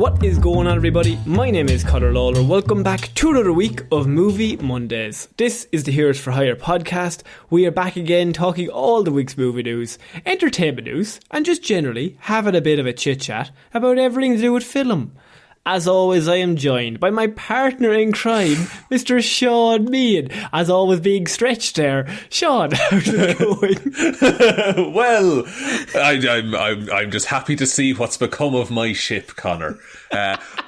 What is going on, everybody? My name is Ciara Lawler. Welcome back to another week of Movie Mondays. This is the Heroes for Hire podcast. We are back again talking all the week's movie news, entertainment news, and just generally having a bit of a chit-chat about everything to do with film. As always, I am joined by my partner in crime, Mr. Shaun Meehan. As always, being stretched there. Shaun, how's it going? Well, I'm just happy to see what's become of my ship, Connor.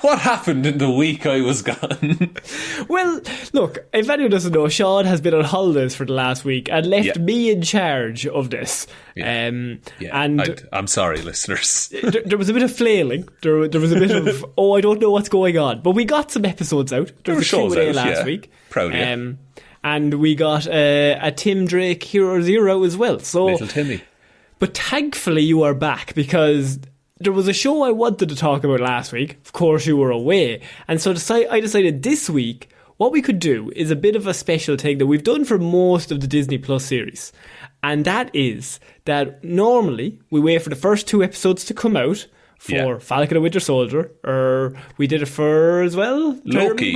What happened in the week I was gone? Well, look, if anyone doesn't know, Shaun has been on holidays for the last week and left me in charge of this. And I'm sorry, listeners. There was a bit of flailing. There was a bit of, I don't know what's going on. But we got some episodes out. There was a Q&A last week. Proud of you. And we got a Tim Drake Hero Zero as well. So, little Timmy. But thankfully you are back, because there was a show I wanted to talk about last week. Of course, you were away. And so I decided this week, what we could do is a bit of a special thing that we've done for most of the Disney Plus series. And that is that normally we wait for the first 2 episodes to come out for Falcon and Winter Soldier, or we did it for as well. Loki.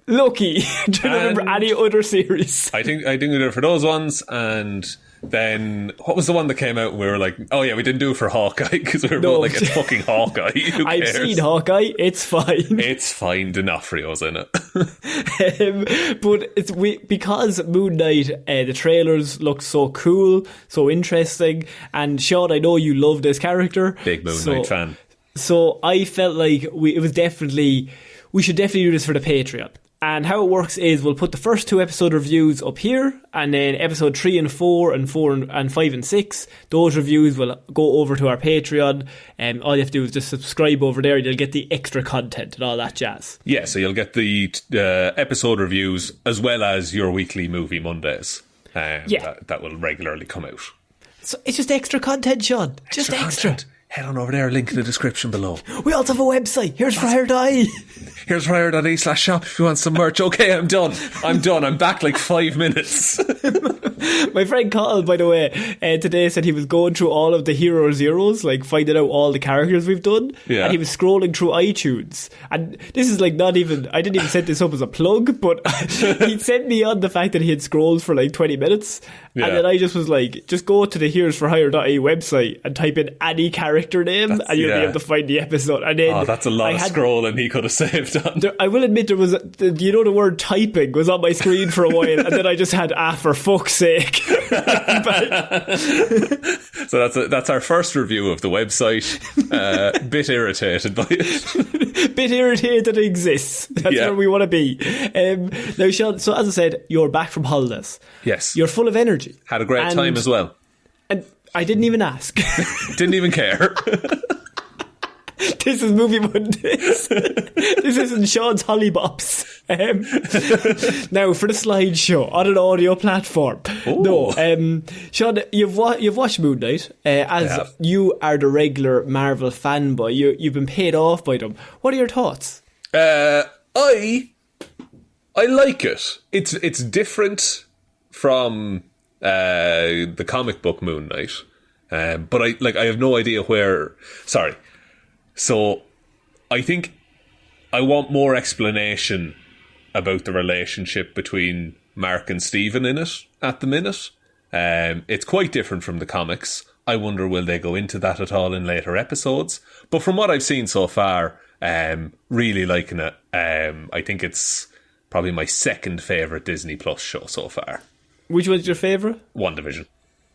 Do you remember any other series? I think we did it for those ones, and then what was the one that came out and we were like, oh yeah, we didn't do it for Hawkeye because we were both like, it's fucking Hawkeye. Who cares? I've seen Hawkeye, it's fine. It's fine, D'Onofrio's in it. But because Moon Knight, the trailers looked so cool, so interesting, and Shaun, I know you love this character. Big Moon Knight fan. So I felt like we should definitely do this for the Patreon. And how it works is we'll put the first 2 episode reviews up here, and then episode 3 and 4 and 5 and 6, those reviews will go over to our Patreon. All you have to do is just subscribe over there, and you'll get the extra content and all that jazz. Yeah, so you'll get the episode reviews as well as your weekly Movie Mondays. That will regularly come out. So it's just extra content, Shaun. Just extra. Content. Head on over there, link in the description below. We also have a website. Here's Fryer.ie. Here's Fryer.ie/shop if you want some merch. Okay, I'm done. I'm back like 5 minutes. My friend called, by the way, today, said he was going through all of the Hero Zeros, like finding out all the characters we've done. Yeah. And he was scrolling through iTunes. And this is like not even, I didn't even set this up as a plug, but he sent me on the fact that he had scrolled for like 20 minutes. Yeah. And then I just was like, just go to the Heroes for Hire.ie website and type in any character name, and you'll be able to find the episode. And then that's a lot of scrolling he could have saved on. I will admit there was, the word typing was on my screen for a while, and then I just had, for fuck's sake. So that's our first review of the website. Bit irritated by it. Bit irritated it exists. That's where we want to be. Now, Shaun, so as I said, you're back from holidays. Yes. You're full of energy. Had a great time as well. And I didn't even ask. Didn't even care. This is Movie Mondays. This isn't Shaun's Hollybops. Now, for the slideshow on an audio platform. Ooh. No, Shaun, you've watched Moon Knight. As you are the regular Marvel fanboy, you've been paid off by them. What are your thoughts? I like it. It's different from the comic book Moon Knight, but I have no idea where. Sorry. So, I think I want more explanation about the relationship between Mark and Steven in it at the minute. It's quite different from the comics. I wonder, will they go into that at all in later episodes? But from what I've seen so far, really liking it. I think it's probably my second favourite Disney Plus show so far. Which one's your favourite? WandaVision.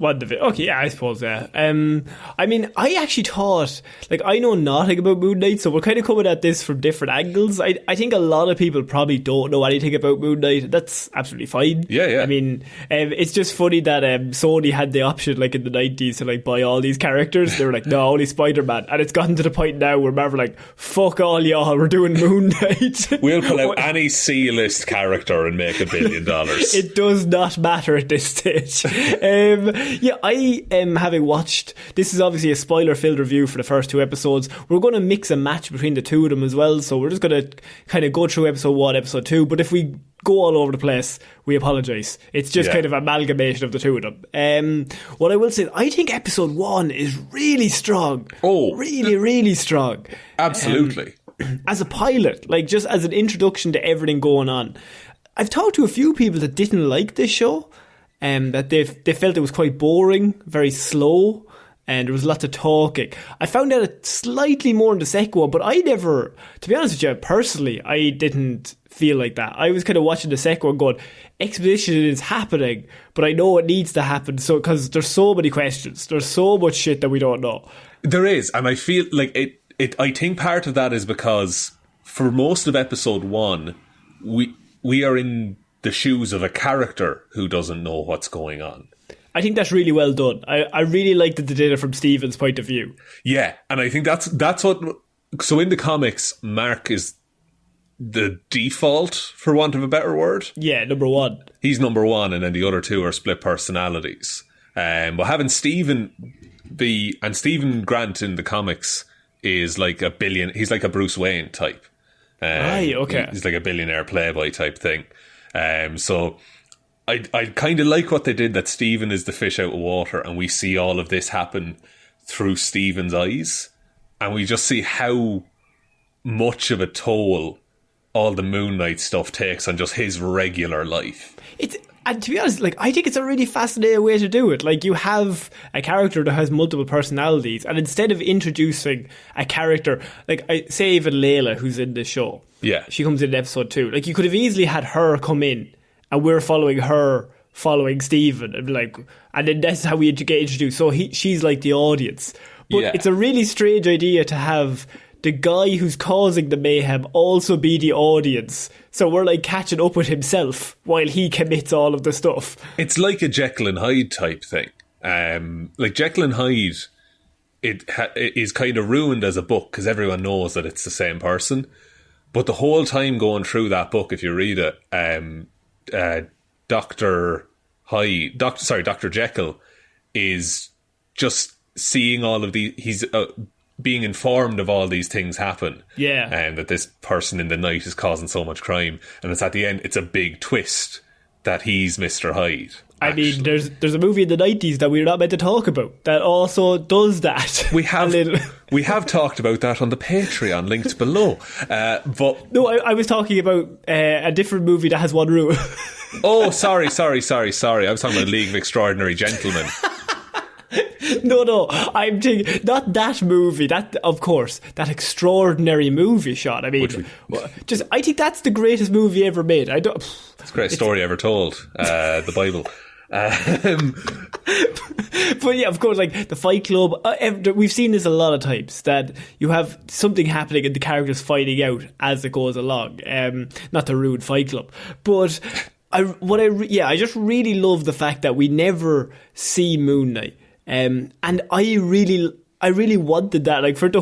Okay, yeah, I suppose, yeah. I mean, I actually thought, I know nothing about Moon Knight, so we're kind of coming at this from different angles. I think a lot of people probably don't know anything about Moon Knight. That's absolutely fine. Yeah. I mean, it's just funny that Sony had the option, in the 90s, to, buy all these characters. They were like, no, only Spider-Man. And it's gotten to the point now where Marvel fuck all y'all, we're doing Moon Knight. We'll pull out any C-list character and make $1 billion. It does not matter at this stage. Yeah, I am having watched, this is obviously a spoiler-filled review for the first 2 episodes. We're going to mix and match between the 2 of them as well, so we're just going to kind of go through episode 1, episode 2, but if we go all over the place, we apologise. It's just kind of amalgamation of the 2 of them. What I will say, I think episode 1 is really strong. Oh. Really, really strong. Absolutely. as a pilot, like just as an introduction to everything going on. I've talked to a few people that didn't like this show, that they felt it was quite boring, very slow, and there was lots of talking. I found out it slightly more in the second one, but I never, to be honest with you, personally, I didn't feel like that. I was kind of watching the second one going, exposition is happening, but I know it needs to happen, so because there's so many questions, there's so much shit that we don't know. There is, and I feel like it I think part of that is because for most of episode 1, we are in the shoes of a character who doesn't know what's going on. I think that's really well done. I really liked that they did it from Stephen's point of view. Yeah, and I think that's what... So in the comics, Mark is the default, for want of a better word. Yeah, number 1. He's number 1, and then the other 2 are split personalities. But having Stephen be... And Stephen Grant in the comics is like he's like a Bruce Wayne type. Right, okay. He's like a billionaire playboy type thing. So... I kind of like what they did, that Stephen is the fish out of water and we see all of this happen through Stephen's eyes, and we just see how much of a toll all the Moon Knight stuff takes on just his regular life. And to be honest, like, I think it's a really fascinating way to do it. Like, you have a character that has multiple personalities, and instead of introducing a character, like, say even Layla, who's in the show, yeah, she comes in episode 2, like, you could have easily had her come in and we're following her, following Stephen, and then that's how we get introduced. So she's like the audience. But It's a really strange idea to have the guy who's causing the mayhem also be the audience. So we're like catching up with himself while he commits all of the stuff. It's like a Jekyll and Hyde type thing. Like Jekyll and Hyde, it is kind of ruined as a book because everyone knows that it's the same person. But the whole time going through that book, if you read it, Dr. Jekyll is just seeing all of these, he's being informed of all these things happen. Yeah. And that this person in the night is causing so much crime. And it's at the end, it's a big twist that he's Mr. Hyde. I mean, there's a movie in the 90s that we're not meant to talk about that also does that. We have talked about that on the Patreon, linked below. But no, I was talking about a different movie that has one rule. Oh, sorry. I was talking about League of Extraordinary Gentlemen. No, I'm thinking not that movie. That, of course, that extraordinary movie shot. I mean, I think that's the greatest movie ever made. It's the greatest story ever told. The Bible. But yeah, of course, like the Fight Club, we've seen this a lot of times, that you have something happening and the characters fighting out as it goes along. Not to ruin Fight Club, but I just really love the fact that we never see Moon Knight, and I really wanted that, like for the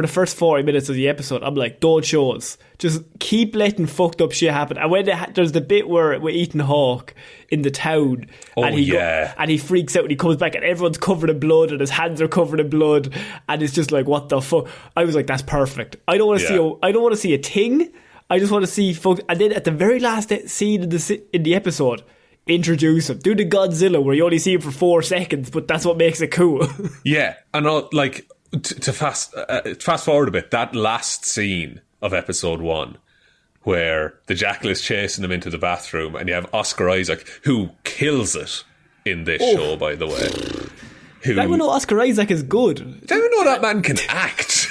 first 40 minutes of the episode. I'm like, don't show us, just keep letting fucked up shit happen. And when there's the bit where we're Ethan Hawke in the town, and he freaks out and he comes back and everyone's covered in blood and his hands are covered in blood, and it's just like, what the fuck? I was like, that's perfect. I don't want to see a thing. I just want to see folks. And then at the very last scene in the episode, introduce him. Do the Godzilla where you only see him for 4 seconds, but that's what makes it cool. Yeah, and to fast forward a bit, that last scene of episode 1 where the Jackal is chasing him into the bathroom, and you have Oscar Isaac, who kills it in this show, by the way. I don't know Oscar Isaac is good. Don't even know that man can act.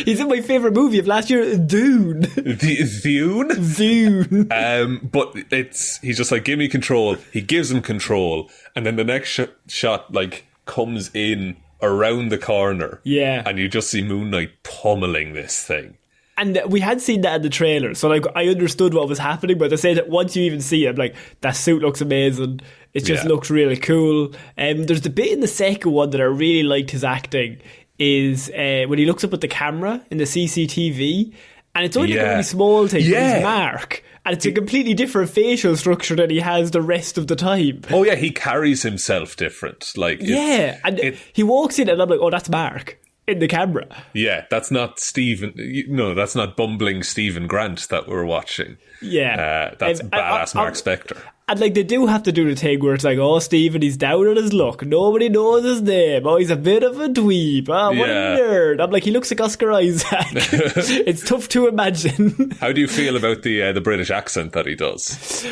He's in my favourite movie of last year, Dune. Dune. But he's just like, give me control. He gives him control, and then the next shot like comes in around the corner. Yeah. And you just see Moon Knight pummeling this thing. And we had seen that in the trailer, so like I understood what was happening, but I say that once you even see it, I'm like, that suit looks amazing. It just looks really cool. There's the bit in the second one that I really liked his acting is when he looks up at the camera in the CCTV, and it's only a really small thing, but he's Mark, and it's a completely different facial structure than he has the rest of the time. Oh yeah, he carries himself different. Like and he walks in and I'm like, oh, that's Mark. in the camera. Yeah, that's not Stephen. No, that's not bumbling Stephen Grant that we're watching. Yeah. That's badass Mark Spector. And like they do have to do the thing where it's like, oh, Stephen, he's down on his luck. Nobody knows his name. Oh, he's a bit of a dweeb. Oh, what a nerd. I'm like, he looks like Oscar Isaac. It's tough to imagine. How do you feel about the British accent that he does?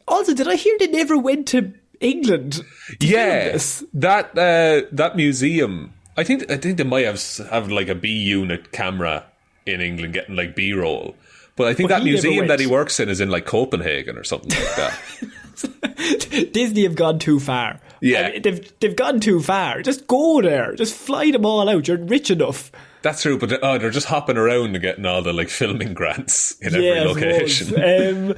Also, did I hear they never went to England? Yes, that museum. I think they might have like a B unit camera in England getting like B-roll. But I think that museum that he works in is in like Copenhagen or something like that. Disney have gone too far. Yeah. I mean, they've gone too far. Just go there. Just fly them all out. You're rich enough. That's true, but they're just hopping around and getting all the like filming grants in every location.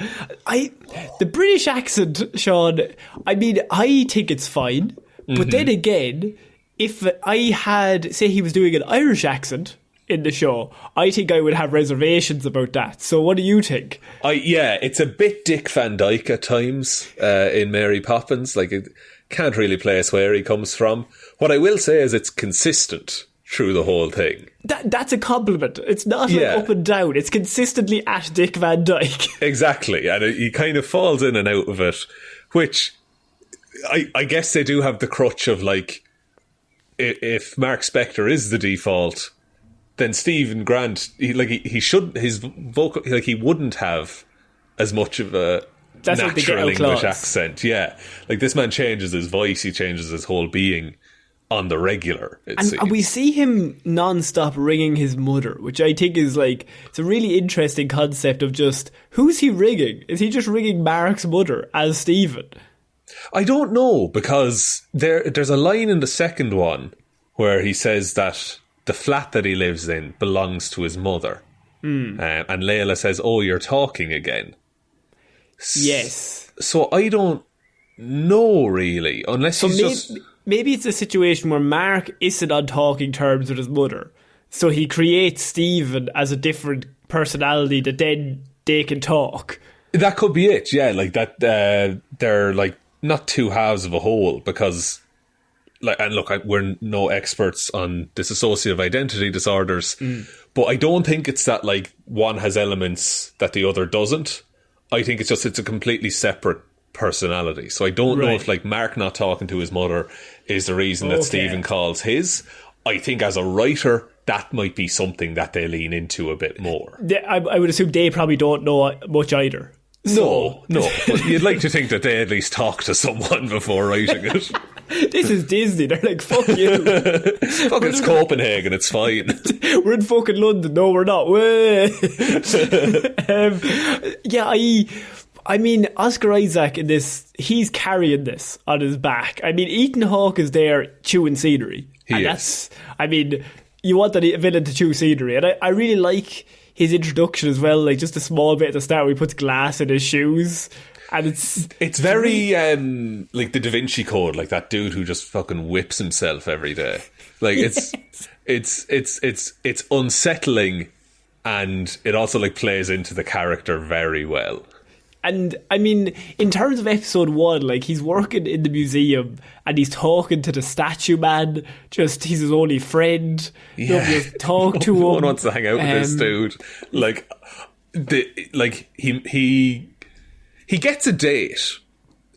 The British accent, Shaun, I mean, I think it's fine. But then again, if I had, say he was doing an Irish accent in the show, I think I would have reservations about that. So what do you think? It's a bit Dick Van Dyke at times in Mary Poppins. Like, it can't really place where he comes from. What I will say is it's consistent through the whole thing. That's a compliment. It's not like up and down. It's consistently at Dick Van Dyke. Exactly. And he kind of falls in and out of it, which I guess they do have the crutch of like, if Mark Spector is the default, then Stephen Grant, he wouldn't have as much of a natural English accent. Yeah, like this man changes his voice, he changes his whole being on the regular. And we see him non-stop ringing his mother, which I think is like, it's a really interesting concept of just, who's he ringing? Is he just ringing Mark's mother as Stephen? I don't know, because there's a line in the second one where he says that the flat that he lives in belongs to his mother. And Layla says, oh, you're talking again. Yes. So I don't know, really, unless maybe it's a situation where Mark isn't on talking terms with his mother. So he creates Stephen as a different personality that then they can talk. That could be it, yeah. Like that, they're like not two halves of a whole, because... Like, and look, we're no experts on dissociative identity disorders, but I don't think it's that like one has elements that the other doesn't. I think it's a completely separate personality. So I don't know if like Mark not talking to his mother is the reason that Stephen calls his. I think as a writer, that might be something that they lean into a bit more. I would assume they probably don't know much either. No. But you'd like to think that they at least talk to someone before writing it. This is Disney. They're like, fuck you. Fuck, it's Copenhagen. It's fine. We're in fucking London. No, we're not. I mean, Oscar Isaac in this, he's carrying this on his back. I mean, Ethan Hawke is there chewing scenery. I mean, you want the villain to chew scenery. And I really like his introduction as well, like just a small bit at the start where he puts glass in his shoes. And it's very like the Da Vinci Code, like that dude who just fucking whips himself every day. Like it's unsettling, and it also like plays into the character very well. And I mean, in terms of episode 1, like he's working in the museum and he's talking to the statue man. Just he's his only friend. Nobody else talk to him. No one wants to hang out with this dude. He gets a date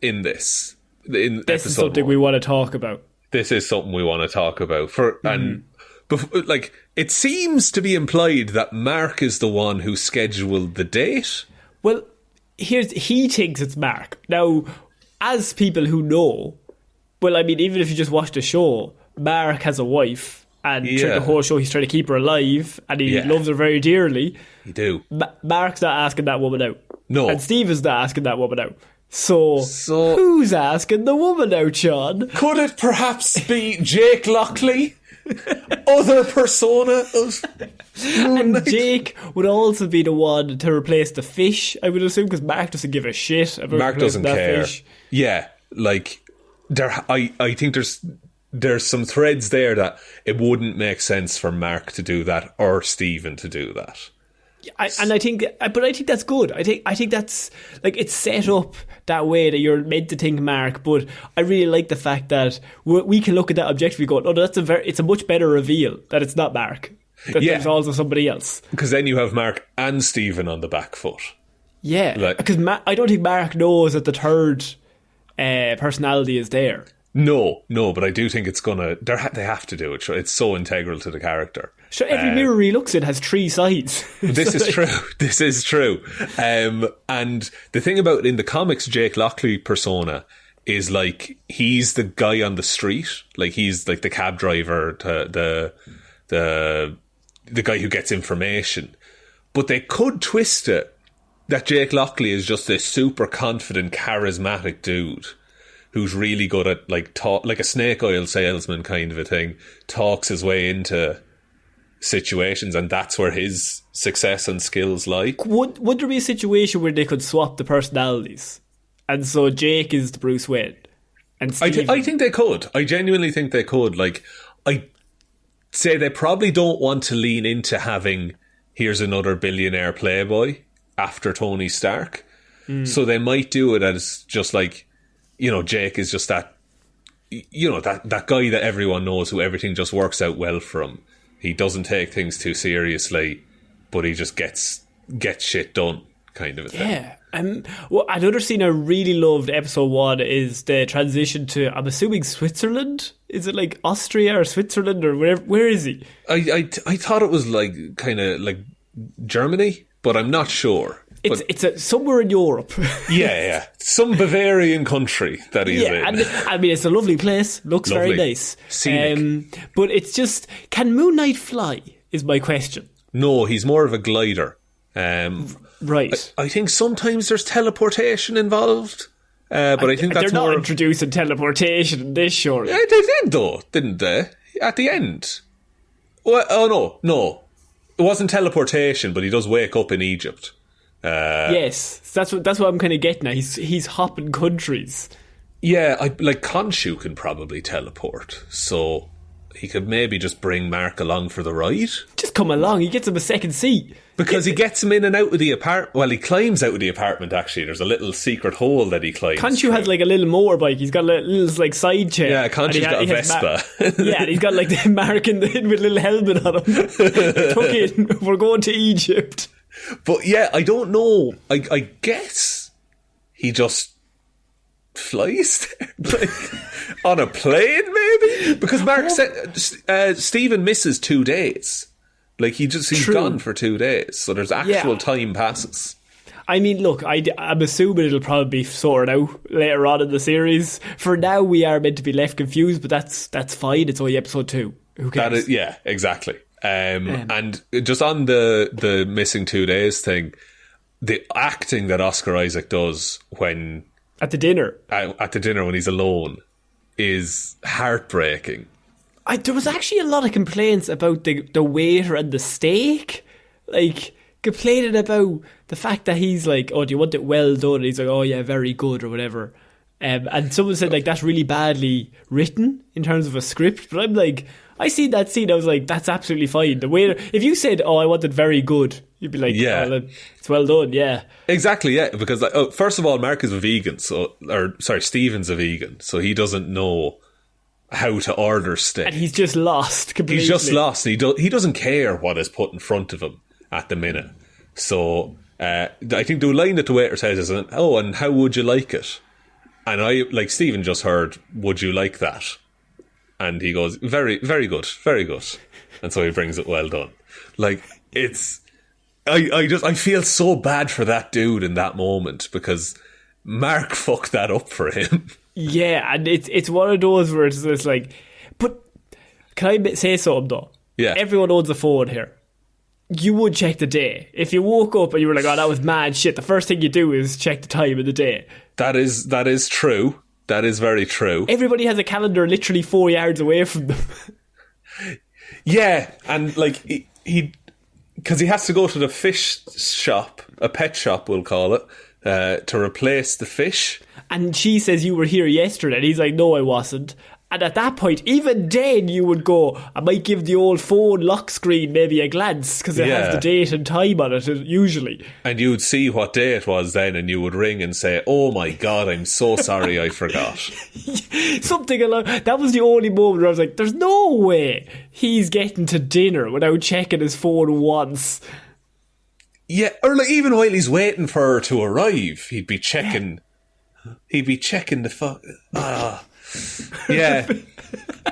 in this. This is something we want to talk about. This is something we want to talk about. Like it seems to be implied that Mark is the one who scheduled the date. Well, he thinks it's Mark. Now, as people who know, well, I mean, even if you just watch the show, Mark has a wife, and through the whole show he's trying to keep her alive, and he loves her very dearly. You do. Mark's not asking that woman out. No. And Steve is not asking that woman out. So who's asking the woman out, Shaun? Could it perhaps be Jake Lockley? Other persona of And Jake would also be the one to replace the fish, I would assume, because Mark doesn't give a shit about Mark doesn't care. Fish. Yeah, like I think there's some threads there that it wouldn't make sense for Mark to do that or Stephen to do that. I think that's good. I think that's like it's set up that way that you're meant to think Mark. But I really like the fact that we can look at that objectively, go, "Oh, it's a much better reveal that it's not Mark. That there's also somebody else." Because then you have Mark and Stephen on the back foot. Yeah, because I don't think Mark knows that the third personality is there. No, but I do think it's gonna. They have to do it. It's so integral to the character. So every mirror he looks in has 3 sides. This is true. This is true. And the thing about in the comics, Jake Lockley persona is like he's the guy on the street. Like he's like the cab driver, the guy who gets information. But they could twist it that Jake Lockley is just this super confident, charismatic dude who's really good at like a snake oil salesman kind of a thing, talks his way into situations, and that's where his success and skills lie. Would there be a situation where they could swap the personalities, and so Jake is the Bruce Wayne, and Steve? I think they could. I genuinely think they could. Like, I say they probably don't want to lean into having here's another billionaire playboy after Tony Stark, so they might do it as just like, you know, Jake is just that, you know, that guy that everyone knows who everything just works out well for him. He doesn't take things too seriously, but he just gets shit done, kind of a thing. Yeah. Well, another scene I really loved, episode 1, is the transition to, I'm assuming, Switzerland? Is it like Austria or Switzerland or where is he? I thought it was like kind of like Germany, but I'm not sure. It's somewhere in Europe. Yeah. Some Bavarian country that he's in. And I mean, it's a lovely place. Looks lovely. Very nice. Scenic. But it's just, can Moon Knight fly, is my question. No, he's more of a glider. Right. I think sometimes there's teleportation involved. But I think that's they're more... not introducing teleportation in this, surely. Yeah, they did though, didn't they? At the end. Well, oh, no. It wasn't teleportation, but he does wake up in Egypt. Yes, that's what I'm kind of getting at. He's hopping countries. Yeah, like Khonshu can probably teleport, so he could maybe just bring Mark along for the ride. Just come along. He gets him a second seat because he gets him in and out of the apartment. Well, he climbs out of the apartment. Actually, there's a little secret hole that he climbs. Khonshu has like a little motorbike. He's got a little like side chair. Yeah, Khonshu's got a Vespa. Yeah, and he's got like the Mark in with a little helmet on him. Tuck in. We're going to Egypt. But yeah, I don't know. I guess he just flies there, like, on a plane, maybe? Because Mark said Stephen misses 2 days. Like he's gone for 2 days, so there's actual time passes. I mean, look, I'm assuming it'll probably be sorted out later on in the series. For now, we are meant to be left confused, but that's fine. It's only episode 2. Who cares? Yeah, exactly. And just on the missing 2 days thing, the acting that Oscar Isaac does when at the dinner when he's alone is heartbreaking. There was actually a lot of complaints about the waiter and the steak, like complaining about the fact that he's like, oh, do you want it well done? And he's like, oh yeah, very good or whatever. And someone said like that's really badly written in terms of a script, but I'm like, I seen that scene, I was like, that's absolutely fine. The waiter, if you said, oh, I want it very good, you'd be like, yeah, well, it's well done, yeah. Exactly, yeah, because like, first of all, Mark is a vegan, Stephen's a vegan, so he doesn't know how to order steak. And he's just lost completely. He's just lost. He doesn't care what is put in front of him at the minute. So I think the line that the waiter says is, oh, and how would you like it? And Stephen just heard, would you like that? And he goes, very, very good, very good. And so he brings it well done. Like, it's... I feel so bad for that dude in that moment because Mark fucked that up for him. Yeah, and it's one of those where it's just like... But can I say something, though? Yeah. Everyone owns a phone here. You would check the day. If you woke up and you were like, oh, that was mad shit, the first thing you do is check the time of the day. That is true. That is very true. Everybody has a calendar literally 4 yards away from them. Yeah, and like he because he has to go to the fish shop, a pet shop we'll call it, to replace the fish. And she says, you were here yesterday. And he's like, no, I wasn't. And at that point, even then, you would go, I might give the old phone lock screen maybe a glance because it has the date and time on it, usually. And you would see what day it was then, and you would ring and say, oh my God, I'm so sorry I forgot. Something along... That was the only moment where I was like, there's no way he's getting to dinner without checking his phone once. Yeah, or like even while he's waiting for her to arrive, he'd be checking... He'd be checking the phone. Yeah.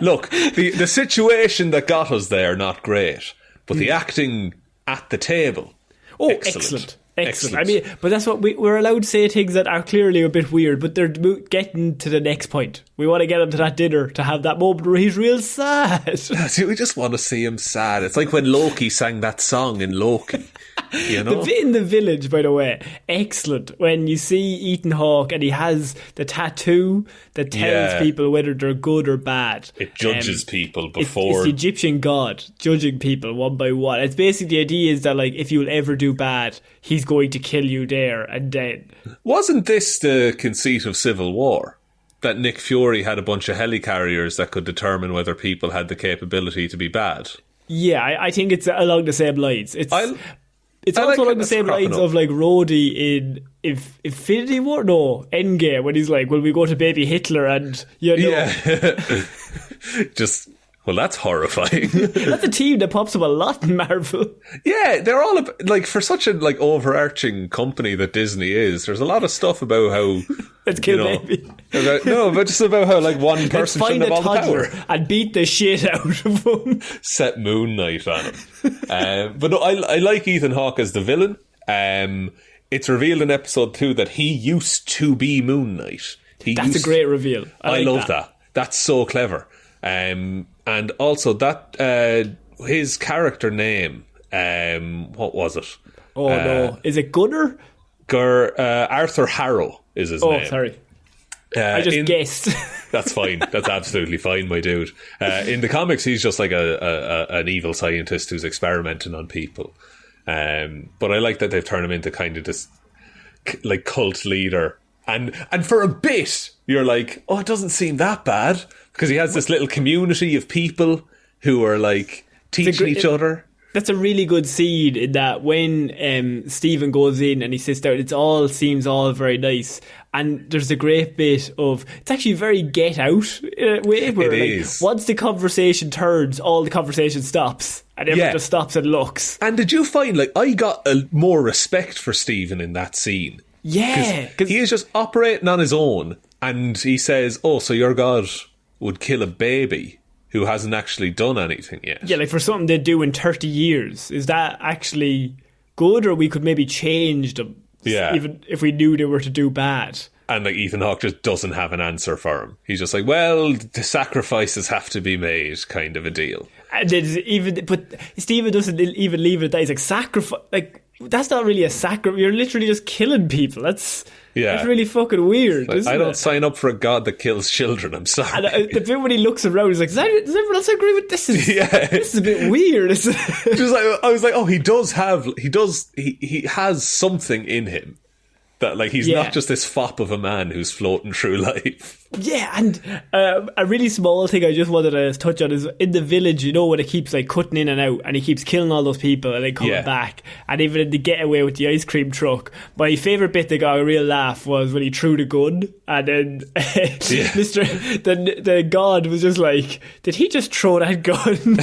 Look, the situation that got us there, not great. But the acting at the table, excellent. I mean, but that's what we're allowed to say things that are clearly a bit weird, but they're getting to the next point. We want to get him to that dinner to have that moment where he's real sad. See, we just want to see him sad. It's like when Loki sang that song in Loki. You know? In the village, by the way, excellent. When you see Ethan Hawke and he has the tattoo that tells people whether they're good or bad. It judges people before. It's the Egyptian god judging people one by one. It's basically the idea is that like if you'll ever do bad, he's going to kill you there and then. Wasn't this the conceit of Civil War? That Nick Fury had a bunch of helicarriers that could determine whether people had the capability to be bad? Yeah, I think it's along the same lines. It's also like along the same lines of like Rhodey in Infinity War? No, Endgame, when he's like, will we go to baby Hitler and, you know. Yeah. Just, well, that's horrifying. That's a team that pops up a lot in Marvel. Yeah, they're all, like, for such a, like, overarching company that Disney is, there's a lot of stuff about how... Let's kill baby. But just about how, like, one person shouldn't have all the power. And beat the shit out of him. Set Moon Knight on him. But no, I like Ethan Hawke as the villain. It's revealed in episode 2 that he used to be Moon Knight. That's a great reveal. I love that. That's so clever. And also that his character name, what was it? Oh no, is it Gunnar? Arthur Harrow is his name. Oh, sorry. I just guessed. That's fine. That's absolutely fine, my dude. In the comics, he's just like an evil scientist who's experimenting on people. But I like that they've turned him into kind of this like cult leader. And for a bit, you're like, oh, it doesn't seem that bad. Because he has this little community of people who are like teaching each other. That's a really good scene in that when Stephen goes in and he sits down, seems all very nice. And there's a great bit of, it's actually very Get Out in a way. Where, it is. Once the conversation turns, all the conversation stops. And everyone just stops and looks. And did you find, like, I got more respect for Stephen in that scene. Yeah. Because he is just operating on his own. And he says, oh, so your God would kill a baby who hasn't actually done anything yet. Yeah, like for something they do in 30 years. Is that actually good, or we could maybe change them? Yeah. Even if we knew they were to do bad. And like Ethan Hawke just doesn't have an answer for him. He's just like, well, the sacrifices have to be made, kind of a deal. And but Stephen doesn't even leave it at that. He's like, sacrifice, like, that's not really a sacrifice. You're literally just killing people. That's really fucking weird. Like, I don't sign up for a god that kills children. I'm sorry. And the bit when he looks around, he's like, does everyone else agree with this? This is a bit weird. Just like, I was like, oh, he has something in him. That, like, he's not just this fop of a man who's floating through life. Yeah, and a really small thing I just wanted to touch on is in the village, you know, when it keeps like cutting in and out and he keeps killing all those people and then coming back. And even in the getaway with the ice cream truck, my favourite bit that got a real laugh was when he threw the gun and then the god was just like, did he just throw that gun?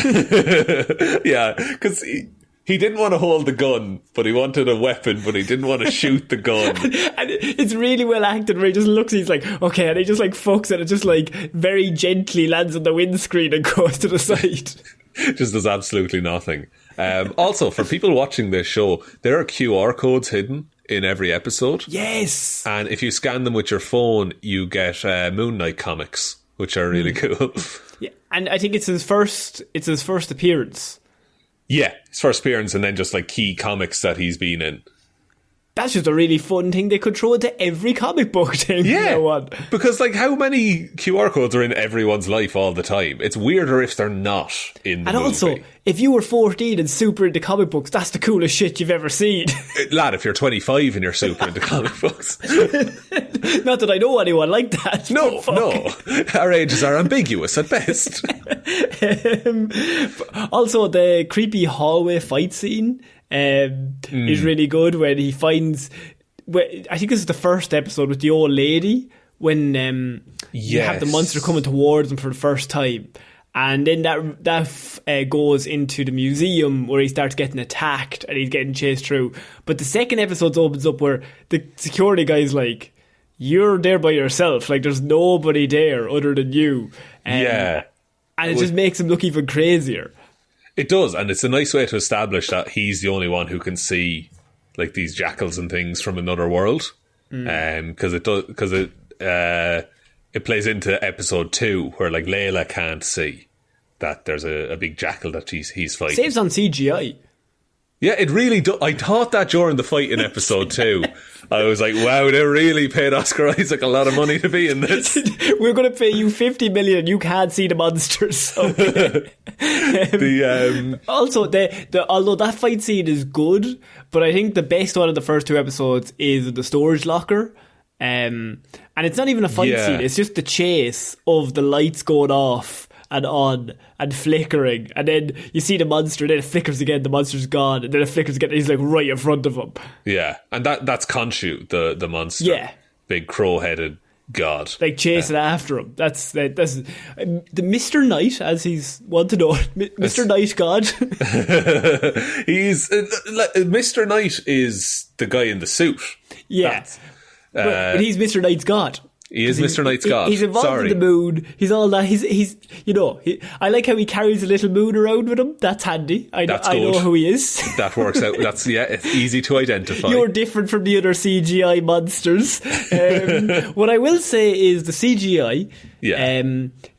Yeah, because he didn't want to hold the gun, but he wanted a weapon, but he didn't want to shoot the gun. And it's really well acted where he just looks, he's like, okay, and he just like fucks it and just like very gently lands on the windscreen and goes to the side. Just does absolutely nothing. Also, for people watching this show, there are QR codes hidden in every episode. Yes! And if you scan them with your phone, you get Moon Knight comics, which are really cool. Yeah, and I think it's his first appearance. Yeah, his first appearance, and then just like key comics that he's been in. that's just a really fun thing they could throw into every comic book thing. Yeah, you know, because like how many QR codes are in everyone's life all the time? It's weirder if they're not in the movie. And also, if you were 14 and super into comic books, that's the coolest shit you've ever seen. Lad, if you're 25 and you're super into comic books. Not that I know anyone like that. No. Our ages are ambiguous at best. Also, the creepy hallway fight scene is really good when he finds... I think this is the first episode with the old lady when you have the monster coming towards him for the first time. And then that goes into the museum where he starts getting attacked and he's getting chased through. But the second episode opens up where the security guy's like, you're there by yourself. Like, there's nobody there other than you. And it just makes him look even crazier. It does, and it's a nice way to establish that he's the only one who can see like these jackals and things from another world. Because it plays into episode 2 where like Layla can't see that there's a big jackal that he's fighting. Saves on CGI. Yeah, it really does. I thought that during the fight in episode 2. I was like, wow, they really paid Oscar Isaac a lot of money to be in this. We're going to pay you $50 million. You can't see the monsters. Okay. Also, although that fight scene is good, but I think the best one of the first 2 episodes is the storage locker. And it's not even a fight scene. It's just the chase of the lights going off and on and flickering, and then you see the monster, then it flickers again, the monster's gone, and then it flickers again, and he's like right in front of him. Yeah, and that's Khonshu, the monster. Yeah, big crow-headed god, like chasing after him. That's the Mr. Knight, as he's want to know, Mr. Knight God. He's Mr. Knight is the guy in the suit. Yeah, but he's Mr. Knight's god. He is Mr. Knight's god. He's involved in the moon. He's all that. He's I like how he carries a little moon around with him. That's handy. I know who he is. That works out. It's easy to identify. You're different from the other CGI monsters. What I will say is the CGI. Yeah.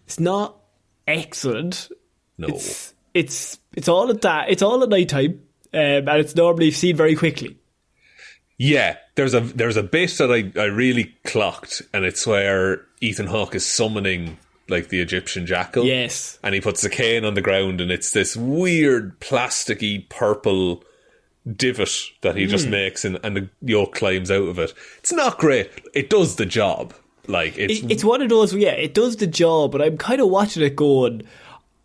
It's not excellent. No. It's all at that. It's all at night time, and it's normally seen very quickly. Yeah, there's a bit that I really clocked, and it's where Ethan Hawke is summoning like the Egyptian jackal. Yes. And he puts the cane on the ground, and it's this weird plasticky purple divot that he just makes, and the yolk climbs out of it. It's not great. It does the job. Like it's one of those. Yeah, it does the job. But I'm kind of watching it going,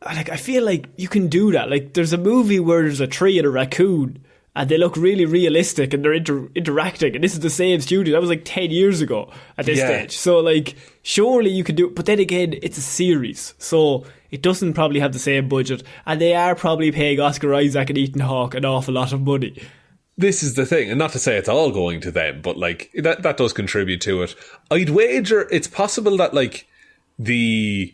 like, I feel like you can do that. Like, there's a movie where there's a tree and a raccoon, and they look really realistic, and they're interacting, and this is the same studio. That was like 10 years ago at this stage. So, like, surely you could do it. But then again, it's a series, so it doesn't probably have the same budget, and they are probably paying Oscar Isaac and Ethan Hawke an awful lot of money. This is the thing, and not to say it's all going to them, but like that does contribute to it. I'd wager it's possible that like the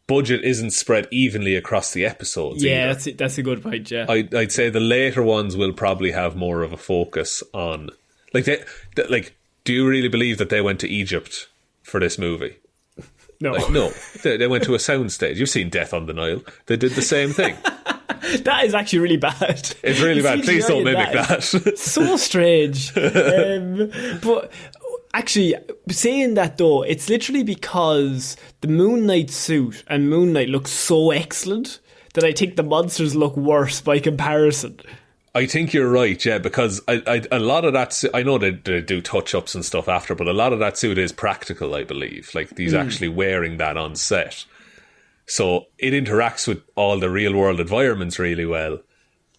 budget isn't spread evenly across the episodes. Yeah, that's a good point. Yeah, I'd say the later ones will probably have more of a focus on like like. Do you really believe that they went to Egypt for this movie? No, no. They went to a soundstage. You've seen Death on the Nile. They did the same thing. That is actually really bad. It's really bad. Please don't mimic that. So strange. But actually, saying that though, it's literally because the Moon Knight suit and Moon Knight look so excellent that I think the monsters look worse by comparison. I think you're right, yeah, because a lot of that, I know they do touch-ups and stuff after, but a lot of that suit is practical, I believe. Like, he's actually wearing that on set. So it interacts with all the real-world environments really well.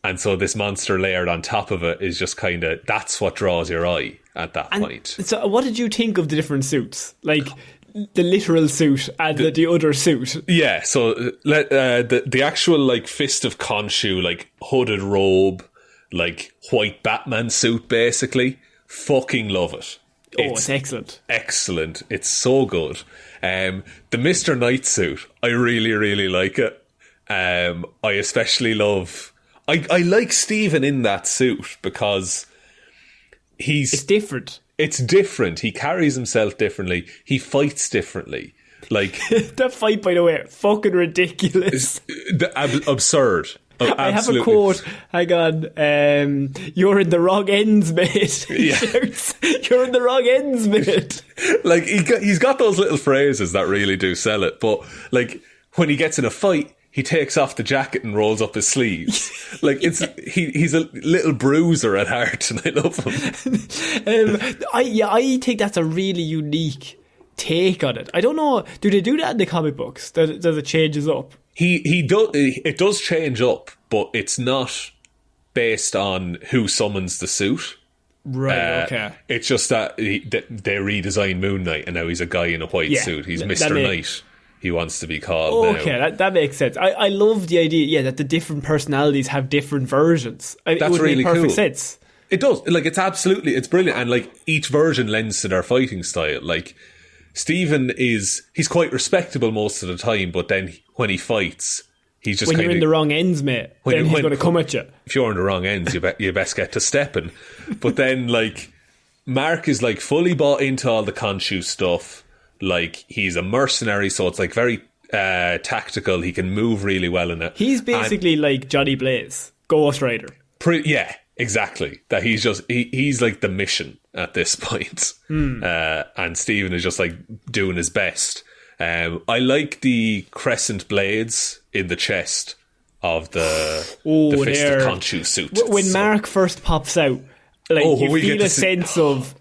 And so this monster layered on top of it is just kind of, that's what draws your eye at that point. So what did you think of the different suits? Like, the literal suit and the other suit? Yeah, so the actual, like, Fist of Khonshu, like, hooded robe, like, white Batman suit, basically. Fucking love it. It's excellent. Excellent. It's so good. The Mr. Knight suit, I really, really like it. I especially love... I like Stephen in that suit because it's different. It's different. He carries himself differently. He fights differently. Like that fight, by the way, fucking ridiculous. Absurd. I have a quote. Hang on. You're in the wrong ends, mate. Yeah. Shouts, you're in the wrong ends, mate. Like, he's got those little phrases that really do sell it. But, like, when he gets in a fight, he takes off the jacket and rolls up his sleeves. Like, he's a little bruiser at heart, and I love him. I think that's a really unique take on it. I don't know, do they do that in the comic books? Does it changes up? It does change up, but it's not based on who summons the suit. Right, okay. It's just that they redesigned Moon Knight, and now he's a guy in a white suit. He's Mr. Knight. He wants to be called now. Okay, that makes sense. I love the idea, that the different personalities have different versions. That's it would really make perfect cool. sense. It does. Like, it's brilliant. And, like, each version lends to their fighting style. Like, Stephen he's quite respectable most of the time, but then when he fights, he's just when you're in the wrong ends, mate, then he's going to come at you. If you're in the wrong ends, you best get to stepping. But then, like, Mark is, like, fully bought into all the Khonshu stuff. Like, he's a mercenary, so it's, like, very tactical. He can move really well in it. He's basically like Johnny Blaze, Ghost Rider. Yeah, exactly. That he's like the mission at this point. And Stephen is just, like, doing his best. I like the crescent blades in the chest of the Fist of Khonshu suit. When Mark first pops out, like, you feel a sense of,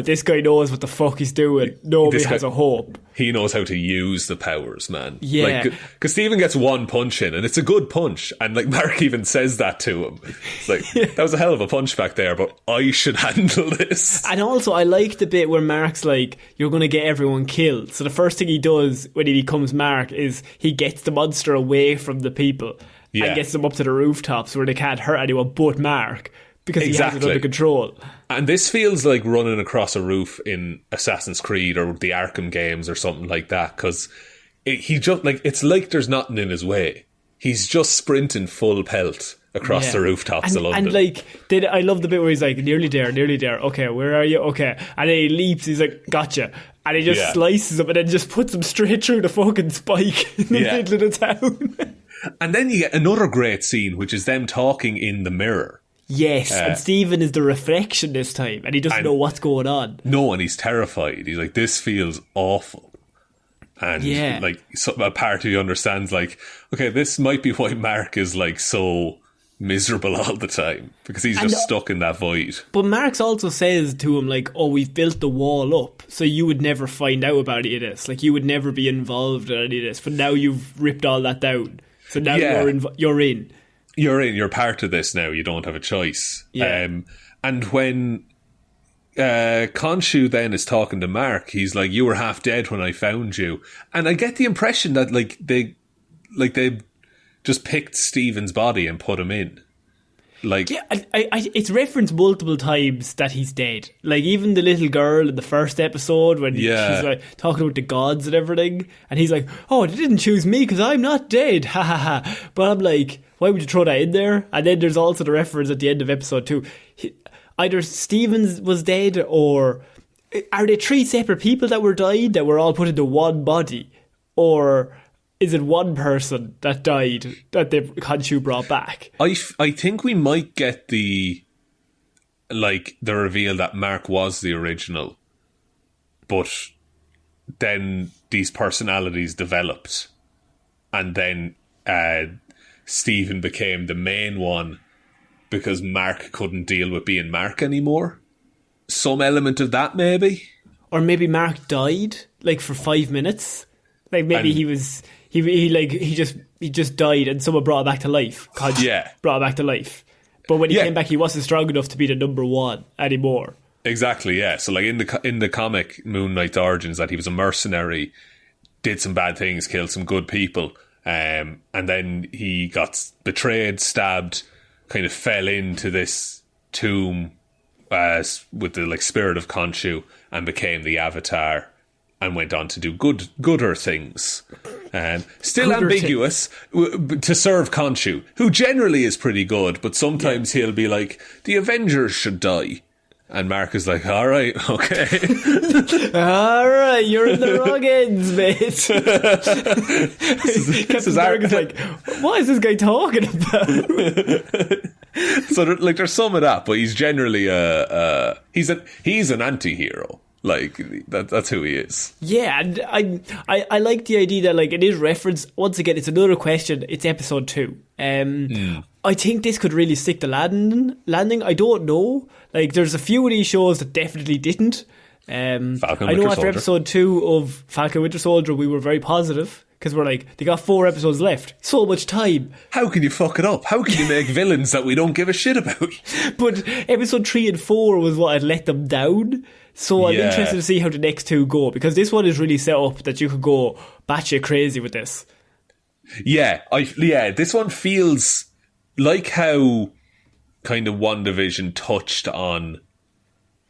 this guy knows what the fuck he's doing. Nobody has a hope. He knows how to use the powers, man. Yeah. Because Stephen gets one punch in, and it's a good punch. And, like, Mark even says that to him. It's like, that was a hell of a punch back there, but I should handle this. And also, I like the bit where Mark's like, you're going to get everyone killed. So the first thing he does when he becomes Mark is he gets the monster away from the people and gets them up to the rooftops where they can't hurt anyone but Mark. Because he has it under control. And this feels like running across a roof in Assassin's Creed or the Arkham games or something like that. Because it's like there's nothing in his way. He's just sprinting full pelt across the rooftops of London. And, like, I love the bit where he's like, nearly there. Okay, where are you? Okay. And then he leaps, he's like, gotcha. And he just slices him and then just puts him straight through the fucking spike in the middle of the town. And then you get another great scene, which is them talking in the mirror. Yes, and Stephen is the reflection this time, and he doesn't know what's going on. No, and he's terrified. He's like, this feels awful. And, like, a part of you understands, like, okay, this might be why Mark is, like, so miserable all the time, because he's just stuck in that void. But Marx also says to him, like, we've built the wall up, so you would never find out about any of this. Like, you would never be involved in any of this, but now you've ripped all that down. So now you're in. You're part of this now. You don't have a choice. Yeah. And when Khonshu then is talking to Mark, he's like, "You were half dead when I found you." And I get the impression that they just picked Stephen's body and put him in. Like, yeah, it's referenced multiple times that he's dead. Like, even the little girl in the first episode when she's like talking about the gods and everything, and he's like, "Oh, they didn't choose me because I'm not dead." Ha ha ha. But I'm like, why would you throw that in there? And then there's also the reference at the end of episode 2. Either Stevens was dead, or are they 3 separate people that were died that were all put into one body, or is it one person that died that the Khonshu brought back? I think we might get the reveal that Mark was the original, but then these personalities developed, and then Stephen became the main one because Mark couldn't deal with being Mark anymore. Some element of that, maybe. Or maybe Mark died, like, for 5 minutes. Like, maybe he just died and someone brought him back to life. Brought him back to life. But when he came back, he wasn't strong enough to be the number one anymore. Exactly, yeah. So, like, in the comic Moon Knight's origins, that he was a mercenary, did some bad things, killed some good people, and then he got betrayed, stabbed, kind of fell into this tomb with the, like, spirit of Khonshu, and became the Avatar, and went on to do gooder things. Still gooder ambiguous to serve Khonshu, who generally is pretty good, but sometimes he'll be like, the Avengers should die. And Mark is like, all right, okay. All right, you're in the wrong ends, mate. Captain Mark is like, what is this guy talking about? So like there's some of that, but he's generally he's an anti-hero. Like that's who he is. Yeah, and I like the idea that like it is referenced. Once again, it's another question. It's episode 2. I think this could really stick the landing. I don't know. Like there's a few of these shows that definitely didn't. Falcon I know Winter after Soldier. episode 2 of Falcon Winter Soldier, we were very positive because we're like, they got 4 episodes left. So much time. How can you fuck it up? How can you make villains that we don't give a shit about? But episode 3 and 4 was what had let them down. So I'm interested to see how the next 2 go, because this one is really set up that you could go batshit crazy with this. Yeah, this one feels like how kind of WandaVision touched on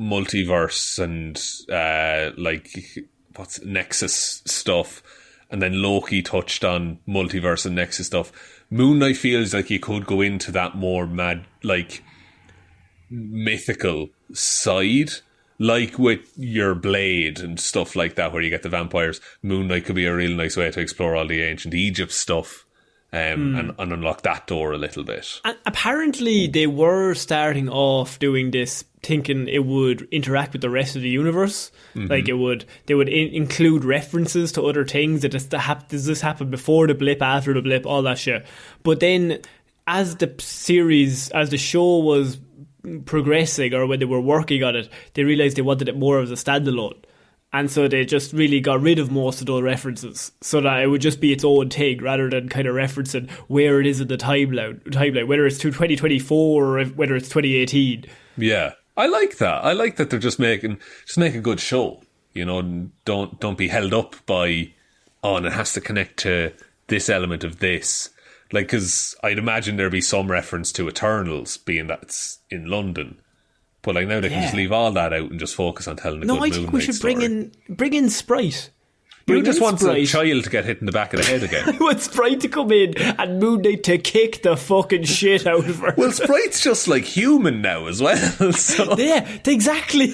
multiverse and like what's Nexus stuff, and then Loki touched on multiverse and Nexus stuff. Moon Knight feels like you could go into that more mad, like mythical side, like with your Blade and stuff like that, where you get the vampires. Moon Knight could be a real nice way to explore all the ancient Egypt stuff. And unlock that door a little bit. And apparently they were starting off doing this thinking it would interact with the rest of the universe. Like they would include references to other things. Does this happen before the blip, after the blip, all that shit. But then as the show was progressing, or when they were working on it, they realised they wanted it more as a standalone. And so they just really got rid of most of those references so that it would just be its own thing, rather than kind of referencing where it is in the timeline, whether it's to 2024 or whether it's 2018. Yeah, I like that. I like that they're just make a good show. You know, don't be held up by, and it has to connect to this element of this. Like, because I'd imagine there'd be some reference to Eternals, being that it's in London. But like now they can just leave all that out and just focus on telling a good Moon Knight story. No, I think we should bring in Sprite. You just want a child to get hit in the back of the head again. I want Sprite to come in and Moon Knight to kick the fucking shit out of her. Well, Sprite's just like human now as well. So. Yeah, exactly.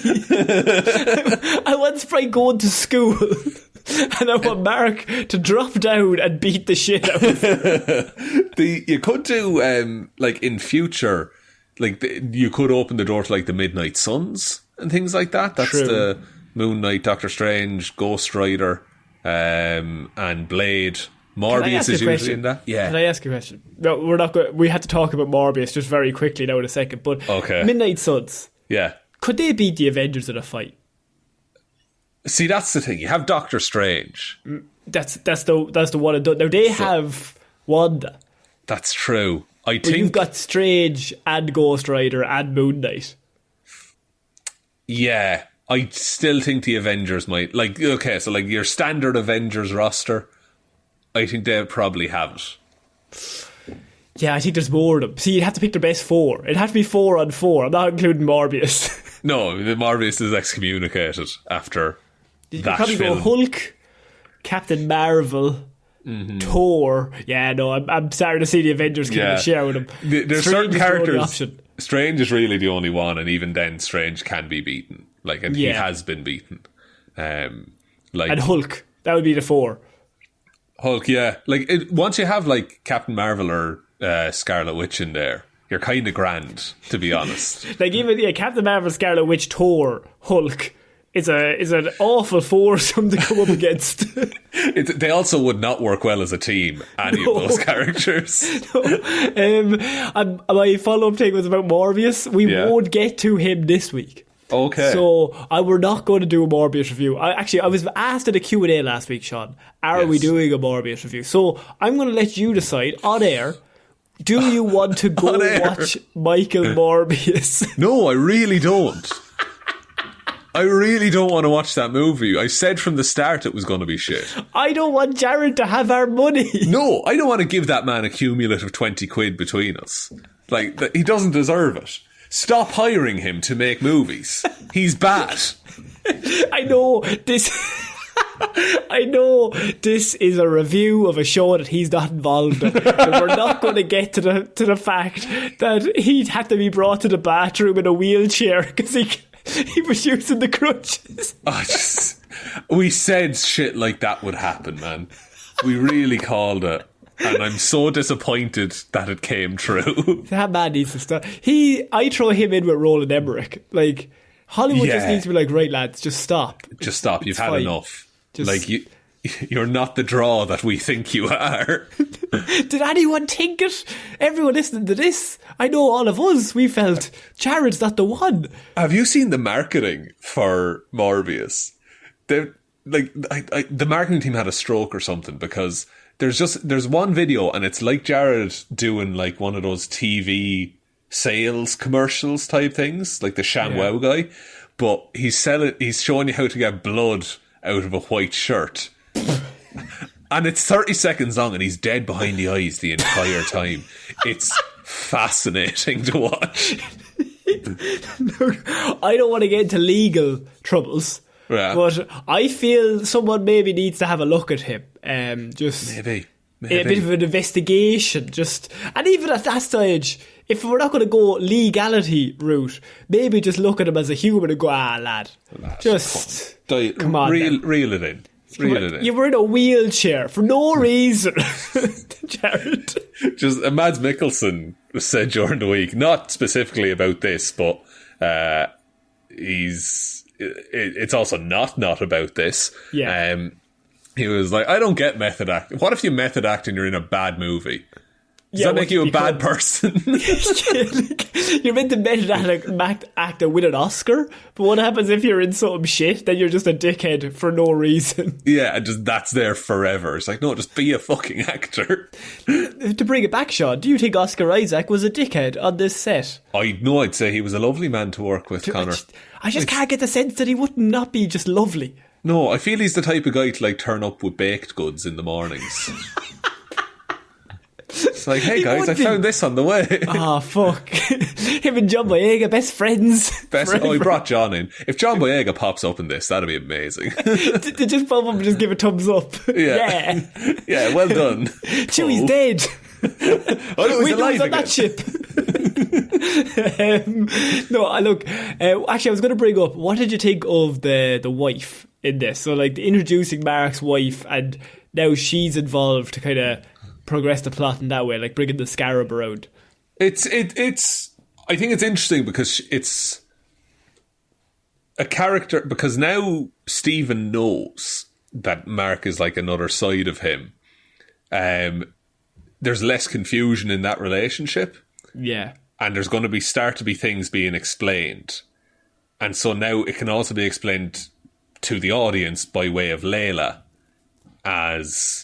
I want Sprite going to school. And I want Mark to drop down and beat the shit out of her. You could do, like in future... Like, you could open the door to, like, the Midnight Suns and things like that. That's True. The Moon Knight, Doctor Strange, Ghost Rider, and Blade. Morbius is usually in that. Yeah. Can I ask you a question? No, we're not going. We had to talk about Morbius just very quickly now in a second. But okay. Midnight Suns. Yeah. Could they beat the Avengers in a fight? See, that's the thing. You have Doctor Strange. That's the one and done. Now they have Wanda. That's true. But you've got Strange and Ghost Rider and Moon Knight. Yeah. I still think the Avengers might... Like, okay, so like your standard Avengers roster, I think they'll probably have it. Yeah, I think there's more of them. See, you'd have to pick the best 4. It'd have to be 4 on 4. I'm not including Morbius. No, the Morbius is excommunicated after you that could probably film. go Hulk, Captain Marvel... Thor. Yeah, no, I'm starting to see the Avengers killing the shit out of them. There's certain characters. Strange is really the only one, and even then, Strange can be beaten. Like, and he has been beaten. Like, and Hulk, that would be the 4. Hulk, yeah. Like, once you have like Captain Marvel or Scarlet Witch in there, you're kind of grand, to be honest. Like even Captain Marvel, Scarlet Witch, Thor, Hulk. It's an awful foursome to come up against. They also would not work well as a team, any of those characters. No. My follow-up thing was about Morbius. We won't get to him this week. Okay. So we're not going to do a Morbius review. I was asked at a Q&A last week, Shaun, are we doing a Morbius review? So I'm going to let you decide on air. Do you want to go watch Michael Morbius? No, I really don't. I really don't want to watch that movie. I said from the start it was going to be shit. I don't want Jared to have our money. No, I don't want to give that man a cumulative 20 quid between us. Like, he doesn't deserve it. Stop hiring him to make movies. He's bad. I know this... I know this is a review of a show that he's not involved in, but we're not going to get to the fact that he had to be brought to the bathroom in a wheelchair because He was using the crutches. We said shit like that would happen, man. We really called it. And I'm so disappointed that it came true. That man needs to stop. I throw him in with Roland Emmerich. Like, Hollywood just needs to be like, right, lads, just stop. Just stop. You've had enough. Just... You're not the draw that we think you are. Did anyone think it? Everyone listening to this, I know all of us, we felt Jared's not the one. Have you seen the marketing for Morbius? The marketing team had a stroke or something, because there's one video and it's like Jared doing like one of those TV sales commercials type things, like the ShamWow guy, but he's showing you how to get blood out of a white shirt. And it's 30 seconds long and he's dead behind the eyes the entire time. It's fascinating to watch. Look, I don't want to get into legal troubles, but I feel someone maybe needs to have a look at him. Maybe. A bit of an investigation. And even at that stage, if we're not going to go legality route, maybe just look at him as a human and go, lad, just come on. Reel it in. You were in a wheelchair for no reason, Jared. Just Mads Mikkelsen said during the week, not specifically about this, but it's also not about this. Yeah. He was like, I don't get method act. What if you method act and you're in a bad movie? Does that make you a bad person? You're meant to method act and win an Oscar, but what happens if you're in some shit? Then you're just a dickhead for no reason. Yeah, and just that's there forever. It's like, no, just be a fucking actor. To bring it back, Shaun, do you think Oscar Isaac was a dickhead on this set? I'd say he was a lovely man to work with, Connor. I just can't get the sense that he would not be just lovely. No, I feel he's the type of guy to like turn up with baked goods in the mornings. It's like, hey guys, I found this on the way. Oh, fuck. Him and John Boyega, best friends. He brought John in. If John Boyega pops up in this, that'd be amazing. To just pop up and just give a thumbs up. Yeah. Yeah, well done. Chewie's dead. He's alive on that ship. Look, actually I was going to bring up, what did you think of the wife in this? So like introducing Mark's wife, and now she's involved to kind of progress the plot in that way, like bringing the scarab around. It's I think it's interesting because it's a character, because now Stephen knows that Mark is like another side of him. There's less confusion in that relationship. Yeah. And there's going to start to be things being explained. And so now it can also be explained to the audience by way of Layla as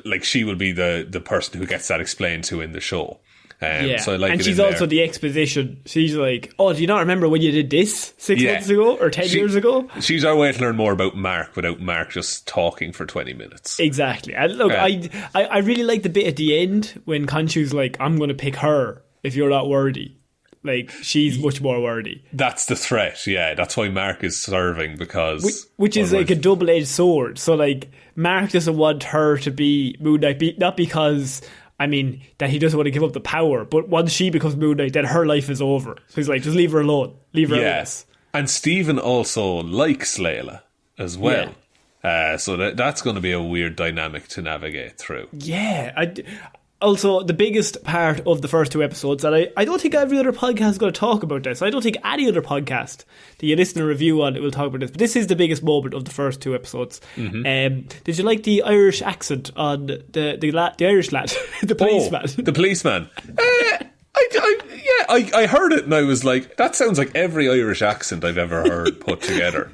like she will be the person who gets that explained to in the show. So I like and it she's in also there. The exposition. She's like, oh, do you not remember when you did this 6 months ago or 10 years ago? She's our way to learn more about Mark without Mark just talking for 20 minutes. Exactly. And look, I really like the bit at the end when Khonshu's like, I'm going to pick her if you're not worthy. Like, she's much more worthy. That's the threat, yeah. That's why Mark is serving, because... Which is like a double-edged sword. So, like, Mark doesn't want her to be Moon Knight, not because... I mean, that he doesn't want to give up the power, but once she becomes Moon Knight, then her life is over. So he's like, just leave her alone. Leave her alone. Yes. And Stephen also likes Layla as well. Yeah. So that's going to be a weird dynamic to navigate through. Yeah. Also, the biggest part of the first 2 episodes, and I don't think every other podcast is going to talk about this. I don't think any other podcast that you listen to review on will talk about this. But this is the biggest moment of the first 2 episodes. Mm-hmm. Did you like the Irish accent on the Irish lad, the policeman? Oh, the policeman. I heard it and I was like, that sounds like every Irish accent I've ever heard put together.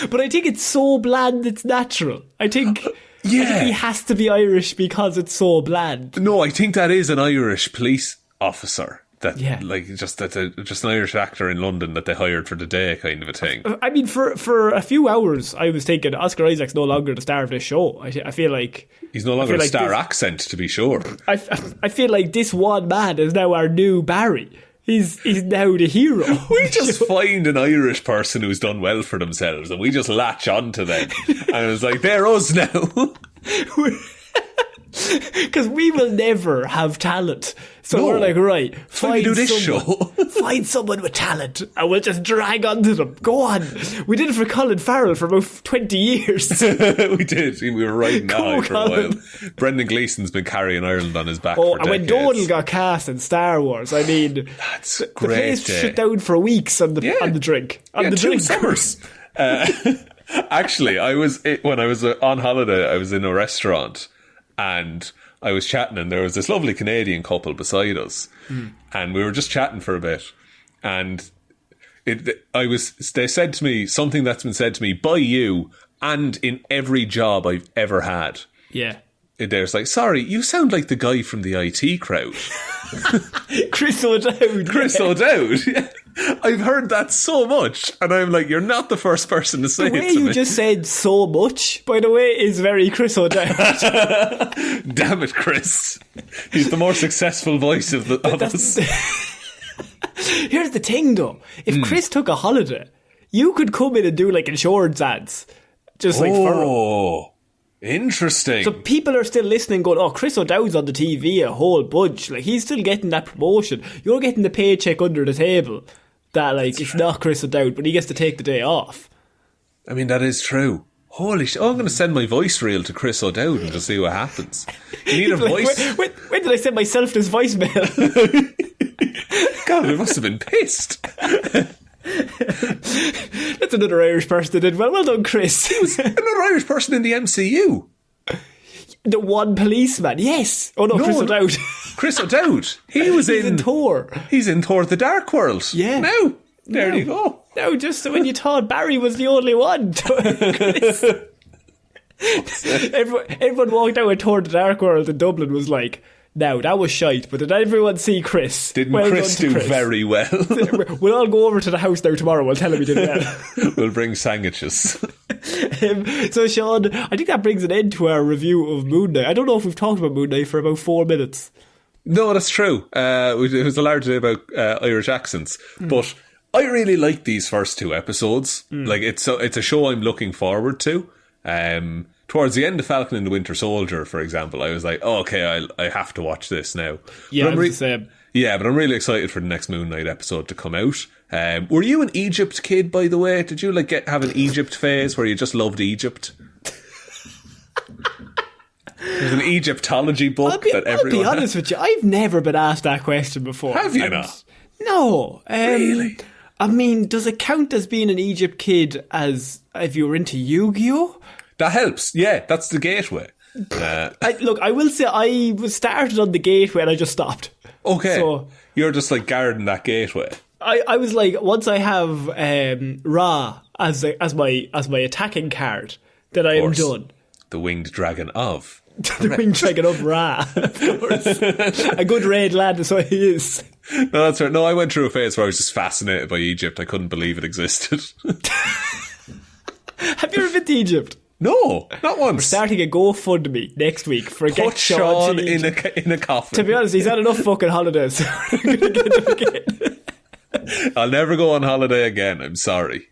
But I think it's so bland, it's natural. I think he has to be Irish because it's so bland. No, I think that is an Irish police officer. Like just an Irish actor in London that they hired for the day, kind of a thing. I mean, for a few hours, I was thinking Oscar Isaac's no longer the star of this show. I feel like he's no longer a star accent, to be sure. I feel like this one man is now our new Barry. He's now the hero. We just find an Irish person who's done well for themselves and we just latch on to them. And it's like, they're us now. Because we will never have talent. So No. we're like, right, we do this show. Find someone with talent and we'll just drag onto them. Go on. We did it for Colin Farrell for about 20 years. We did. We were riding high for a while. Colin. Brendan Gleeson's been carrying Ireland on his back And for decades. when Donald got cast in Star Wars, I mean, That's the great. place shut down for weeks on the drink. On Yeah, the 2 drink. summers. Actually, when I was on holiday, I was in a restaurant and I was chatting, and there was this lovely Canadian couple beside us, and we were just chatting for a bit, and they said to me something that's been said to me by you and in every job I've ever had. Yeah. There's like, sorry, you sound like the guy from the IT crowd. Chris O'Dowd. Chris O'Dowd. Yeah. I've heard that so much, and I'm like, you're not the first person to say The way it to you me. just said so much, by the way, is very Chris O'Dowd. Damn it, Chris. He's the more successful voice of us. Here's the thing, though. If Chris took a holiday, you could come in and do like insurance ads. Just like for Oh, interesting. So people are still listening going, oh, Chris O'Dowd's on the TV a whole bunch. Like, he's still getting that promotion. You're getting the paycheck under the table. That, like, it's not Chris O'Dowd, but he gets to take the day off. I mean, that is true. Holy shit. Oh, I'm going to send my voice reel to Chris O'Dowd and just see what happens. You need a voice. When did I send myself this voicemail? God, we must have been pissed. That's another Irish person that did well. Well done, Chris. Another Irish person in the MCU. The one policeman, yes. Oh no, Chris O'Dowd. Chris O'Dowd. He's in Thor. He's in Thor: The Dark World. Yeah. Now, there you go. No, just when you thought Barry was the only one. Everyone walked out with Thor: The Dark World in Dublin was like, now, that was shite, but did everyone see Chris? Didn't Chris do very well? We'll all go over to the house now tomorrow. We'll tell him he did well. We'll bring sandwiches. So, Shaun, I think that brings an end to our review of Moon Knight. I don't know if we've talked about Moon Knight for about 4 minutes. No, that's true. It was largely about Irish accents. But I really like these first 2 episodes. Like, it's a show I'm looking forward to. Towards the end of Falcon and the Winter Soldier, for example, I was like, oh, okay, I have to watch this now. Yeah, I'm the same. Yeah, but I'm really excited for the next Moon Knight episode to come out. Were you an Egypt kid, by the way? Did you have an Egypt phase where you just loved Egypt? There's an Egyptology book that everyone I'll be honest with you, I've never been asked that question before. Have you not? No. Really? I mean, does it count as being an Egypt kid as if you were into Yu-Gi-Oh? That helps. Yeah, that's the gateway. I will say I was started on the gateway and I just stopped. Okay. So you're just like guarding that gateway. I was like, once I have Ra as my attacking card, then I am done. The winged dragon of. The winged dragon of Ra, of course. A good red lad is what he is. No, that's right. No, I went through a phase where I was just fascinated by Egypt. I couldn't believe it existed. Have you ever been to Egypt? No, not once. We're starting a GoFundMe next week for Put Shaun in a coffin. To be honest, he's had enough fucking holidays. We're going to get him again. I'll never go on holiday again. I'm sorry.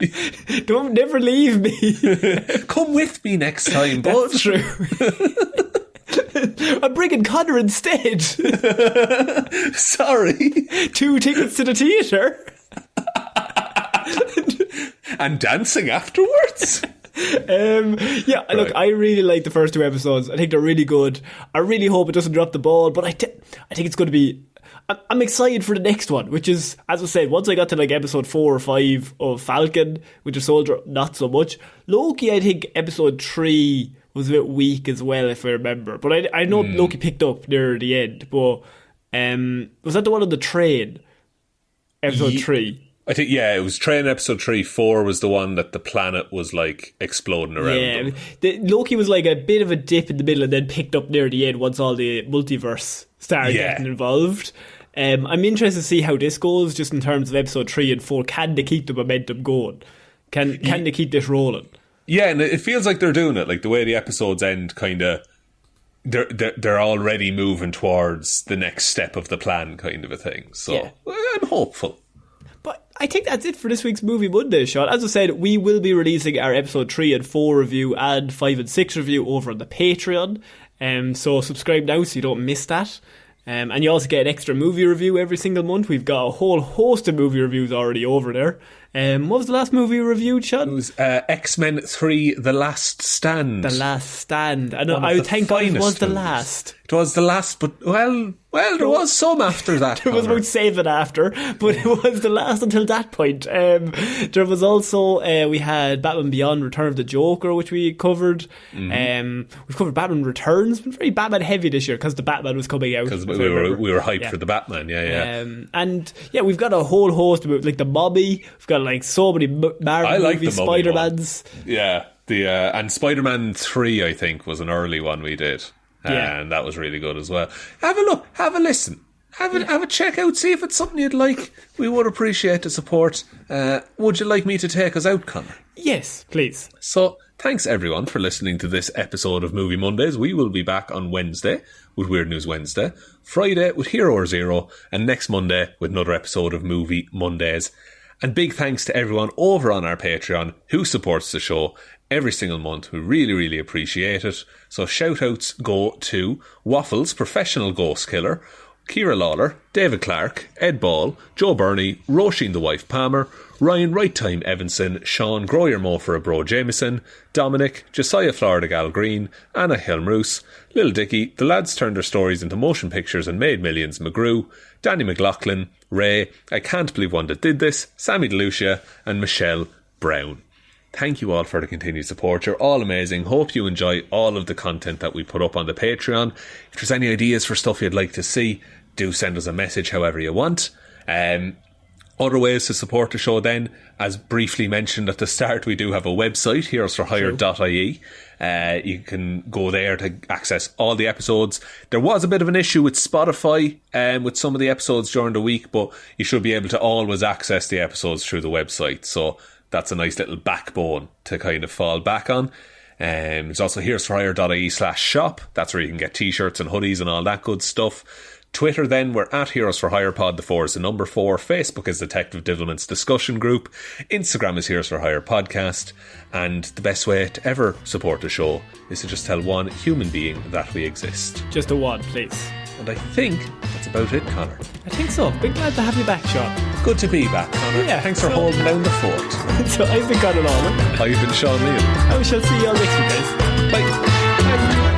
Don't never leave me. Come with me next time, bud. That's true. I'm bringing Connor instead. Sorry. 2 tickets to the theatre. And dancing afterwards. Look, I really like the first 2 episodes. I think they're really good. I really hope it doesn't drop the ball, but I think it's going to be. I'm excited for the next one, which is, as I said, once I got to like episode 4 or 5 of Falcon, Winter Soldier, not so much. Loki, I think episode 3 was a bit weak as well, if I remember. But I know Loki picked up near the end. But was that the one on the train? Episode 3. I think, yeah, it was train episode 3. 4 was the one that the planet was like exploding around them. Loki was like a bit of a dip in the middle and then picked up near the end once all the multiverse started getting involved. I'm interested to see how this goes, just in terms of episode 3 and 4. Can they keep the momentum going? Can they keep this rolling? Yeah, and it feels like they're doing it. Like the way the episodes end, kind of, they're already moving towards the next step of the plan, kind of a thing. So I'm hopeful. But I think that's it for this week's Movie Monday, Shaun. As I said, we will be releasing our episode 3 and 4 review and 5 and 6 review over on the Patreon. So subscribe now so you don't miss that. And you also get an extra movie review every single month. We've got a whole host of movie reviews already over there. What was the last movie we reviewed, Shaun? It was X-Men 3, The Last Stand. The Last Stand. I think it was the last. It was the last, but well, there was some after that. There was about 7 after, but it was the last until that point. There was also, we had Batman Beyond, Return of the Joker, which we covered. We've covered Batman Returns. Been very Batman heavy this year because the Batman was coming out. Because we were hyped for the Batman, yeah. And yeah, we've got a whole host of like the Mummy. We've got like so many Marvel movies, Spider-Mans. Yeah, and Spider-Man 3, I think, was an early one we did. And that was really good as well. Have a look, have a listen, have a check out, see if it's something you'd like. We would appreciate the support. Would you like me to take us out, Connor? Yes, please. So, thanks everyone for listening to this episode of Movie Mondays. We will be back on Wednesday with Weird News Wednesday, Friday with Hero or Zero, and next Monday with another episode of Movie Mondays. And big thanks to everyone over on our Patreon who supports the show every single month. We really, really appreciate it. So shout outs go to Waffles, Professional Ghost Killer, Ciara Lawler, David Clarke, Ed Ball, Joe Burney, Róisín the Wife Palmer, Ryan Right Time Evanson, Shaun Grow Your Mo for a Bro Jamieson, Dominic, Jessiah Florida Gal Green, Anna Hjelmroos, Lil Dicky, The Lads Turned Their Stories into Motion Pictures and Made Millions, McGrew, Danny McLaughlin, Ray, I Can't Believe Wanda Did This, Sammy DeLucia, and Michelle Brown. Thank you all for the continued support. You're all amazing. Hope you enjoy all of the content that we put up on the Patreon. If there's any ideas for stuff you'd like to see, do send us a message however you want. Other ways to support the show then, as briefly mentioned at the start, we do have a website, heroesforhire.ie. You can go there to access all the episodes. There was a bit of an issue with Spotify with some of the episodes during the week, but you should be able to always access the episodes through the website. So that's a nice little backbone to kind of fall back on. There's also heroesforhire.ie/shop. That's where you can get t-shirts and hoodies and all that good stuff. Twitter then, we're at Heroes for Hire Pod, the 4 is the number 4. Facebook is Detective Divilment's discussion group. Instagram is Heroes for Hire Podcast. And the best way to ever support the show is to just tell one human being that we exist. Just a one, please. And I think that's about it, Connor. I think so. Big glad to have you back, Shaun. Good to be back, Connor. Yeah, thanks for holding down the fort. So I've been Connor Lawler. I've been Shaun Neal. I shall see you all next week, guys. Bye. Bye.